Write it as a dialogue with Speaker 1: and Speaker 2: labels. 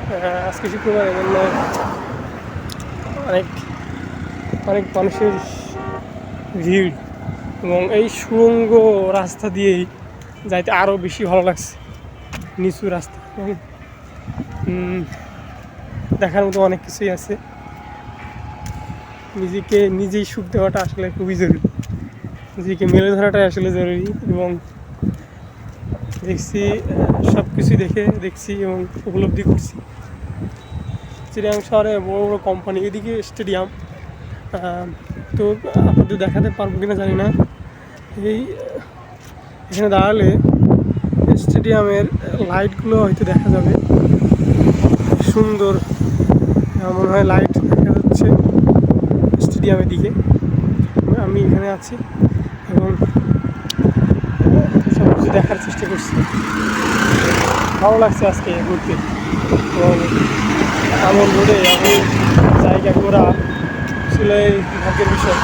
Speaker 1: আজকে শুক্রবার, এজন্য অনেক অনেক মানুষের ভিড়, এবং এই সুড়ঙ্গ রাস্তা দিয়েই যাইতে আরও বেশি ভালো লাগছে। নিচু রাস্তা এবং দেখার মতো অনেক কিছুই আছে। নিজেকে নিজেই সুখ দেওয়াটা আসলে খুবই জরুরি, নিজেকে মেলে ধরাটাই আসলে জরুরি। এবং দেখছি, সব কিছু দেখছি এবং উপলব্ধি করছি। চিড়িয়াং শহরে বড় বড় কোম্পানি, এদিকে স্টেডিয়াম। তো আপনাদের দেখাতে পারবো কিনা জানি না। এই এখানে দাঁড়ালে স্টেডিয়ামের লাইটগুলো হয়তো দেখা যাবে, সুন্দর মনে হয় লাইট দেখা যাচ্ছে স্টেডিয়ামের দিকে। আমি এখানে আছি এবং সব কিছু দেখার চেষ্টা করছি। ভালো লাগছে আজকে ঘুরতে, এবং এমন রোডে এমন জায়গা ঘোরা আসলে ভাগ্যের বিষয়।